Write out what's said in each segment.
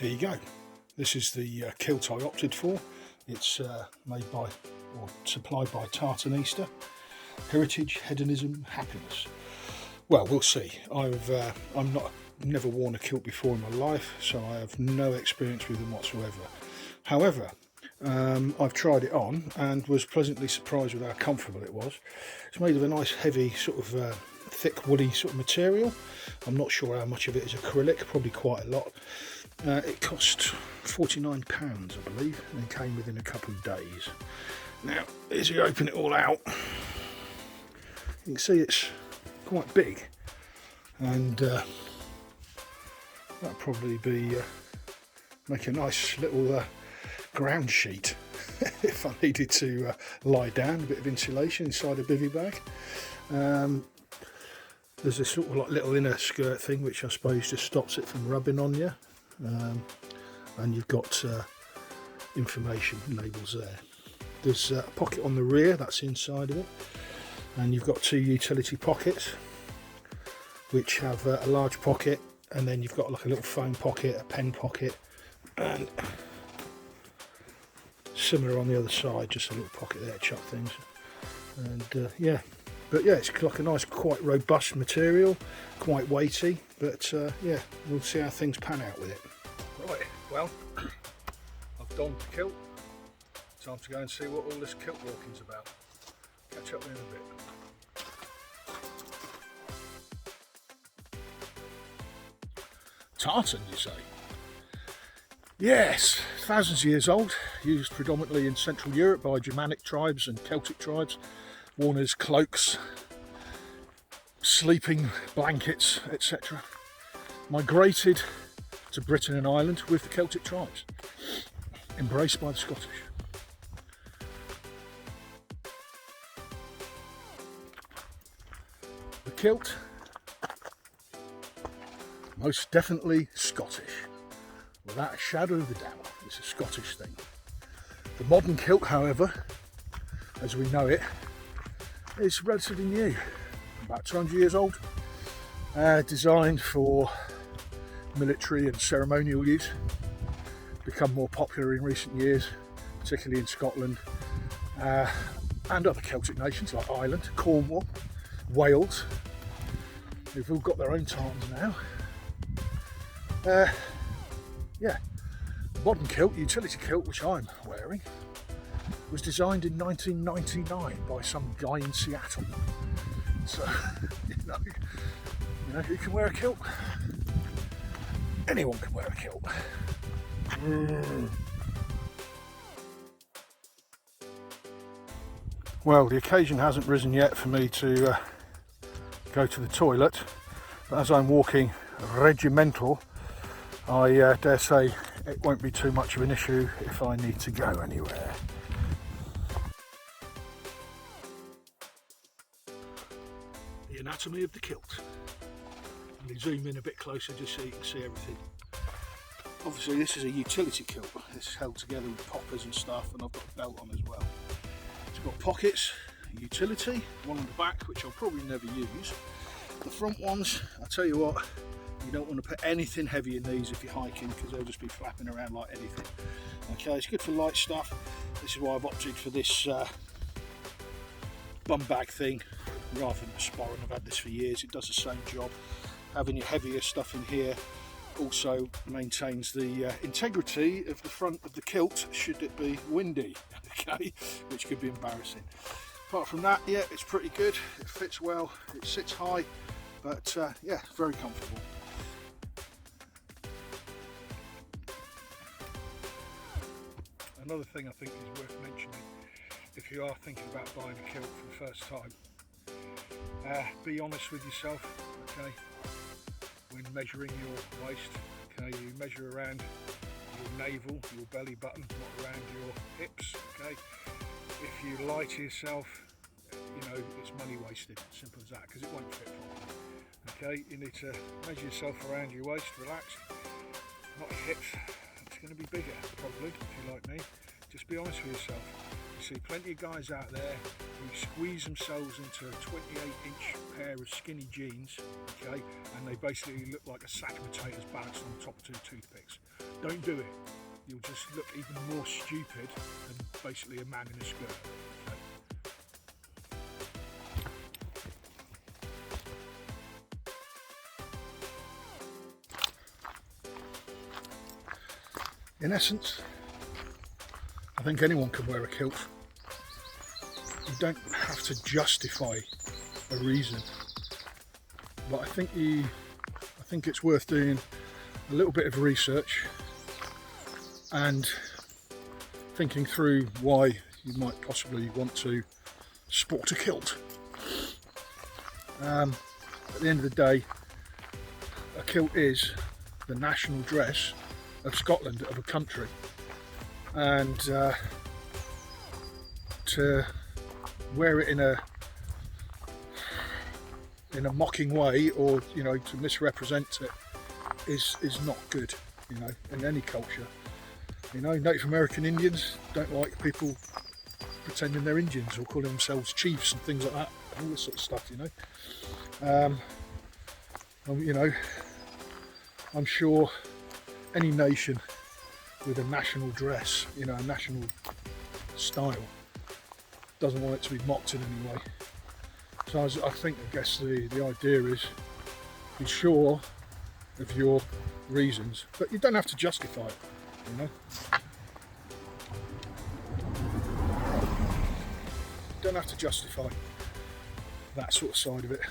Here you go. This is the kilt I opted for. It's made by or supplied by Tartan Heritage, Hedonism, Happiness. Well, we'll see. I'm never worn a kilt before in my life, so I have no experience with them whatsoever. However, I've tried it on and was pleasantly surprised with how comfortable it was. It's made of a nice heavy sort of thick woolly sort of material. I'm not sure how much of it is acrylic, probably quite a lot. It cost £49 I believe, and came within a couple of days. Now as you open it all out, you can see it's quite big, and that'll probably be make a nice little ground sheet if I needed to lie down. A bit of insulation inside a bivvy bag. There's this sort of like little inner skirt thing which I suppose just stops it from rubbing on you, and you've got information labels there. There's a pocket on the rear, that's inside of it, and you've got two utility pockets which have a large pocket, and then you've got like a little phone pocket, a pen pocket, and similar on the other side, just a little pocket there to chuck things. And yeah, but yeah, it's like a nice, quite robust material, quite weighty, but yeah, we'll see how things pan out with it. Right, well, I've donned the kilt. Time to go and see what all this kilt walking's about. Catch up with you in a bit. Tartan, you say? Yes, thousands of years old, used predominantly in Central Europe by Germanic tribes and Celtic tribes, worn as cloaks, sleeping blankets, etc. Migrated to Britain and Ireland with the Celtic tribes, embraced by the Scottish. The kilt, most definitely Scottish, without a shadow of a doubt. It's a Scottish thing. The modern kilt, however, as we know it, is relatively new, about 200 years old, designed for military and ceremonial use, become more popular in recent years, particularly in Scotland and other Celtic nations like Ireland, Cornwall, Wales, who've all got their own tartans now. Yeah, the modern kilt, utility kilt, which I'm wearing, was designed in 1999 by some guy in Seattle. So, you know, who can wear a kilt? Anyone can wear a kilt. Well, the occasion hasn't risen yet for me to go to the toilet, but as I'm walking regimental, I dare say it won't be too much of an issue if I need to go anywhere. The anatomy of the kilt. Let me zoom in a bit closer just so you can see everything. Obviously this is a utility kilt. It's held together with poppers and stuff, and I've got a belt on as well. It's got pockets, utility, one on the back which I'll probably never use. The front ones, I'll tell you what, you don't want to put anything heavy in these if you're hiking, because they'll just be flapping around like anything. Okay, it's good for light stuff. This is why I've opted for this bum bag thing rather than the sporran. I've had this for years, it does the same job. Having your heavier stuff in here also maintains the integrity of the front of the kilt should it be windy, okay, which could be embarrassing. Apart from that, yeah, it's pretty good, it fits well, it sits high, but yeah, very comfortable. Another thing I think is worth mentioning, if you are thinking about buying a kilt for the first time, be honest with yourself, okay, when measuring your waist. Okay, you measure around your navel, your belly button, not around your hips. Okay, if you lie to yourself, you know, it's money wasted, simple as that, because it won't fit properly. Okay, you need to measure yourself around your waist, relaxed, not your hips. It's going to be bigger probably if you're like me. Just be honest with yourself. You see plenty of guys out there who squeeze themselves into a 28-inch pair of skinny jeans, okay, and they basically look like a sack of potatoes balanced on the top of 2 toothpicks. Don't do it. You'll just look even more stupid than basically a man in a skirt. Okay? In essence, I think anyone can wear a kilt. You don't have to justify a reason, but I think it's worth doing a little bit of research and thinking through why you might possibly want to sport a kilt. At the end of the day, a kilt is the national dress of Scotland, of a country, and to wear it in a mocking way, or to misrepresent it is not good, in any culture. Native American Indians don't like people pretending they're Indians or calling themselves chiefs and things like that, all this sort of stuff. I'm sure any nation with a national dress, a national style, doesn't want it to be mocked in any way. So I guess the idea is, be sure of your reasons, but you don't have to justify it, Don't have to justify that sort of side of it,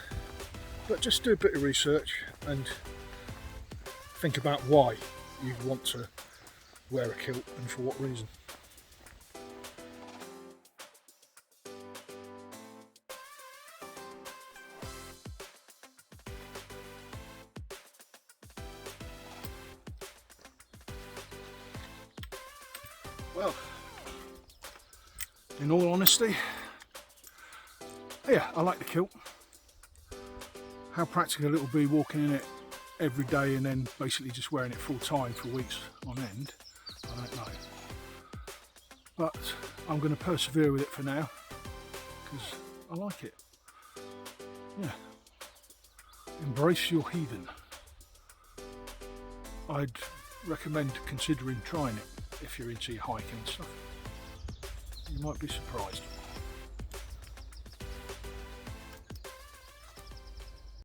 but just do a bit of research and think about why you want to wear a kilt and for what reason. Well, in all honesty, yeah, I like the kilt. How practical it will be walking in it every day and then basically just wearing it full time for weeks on end, I don't know. But I'm going to persevere with it for now because I like it. Yeah. Embrace your heathen. I'd recommend considering trying it if you're into your hiking and stuff. You might be surprised.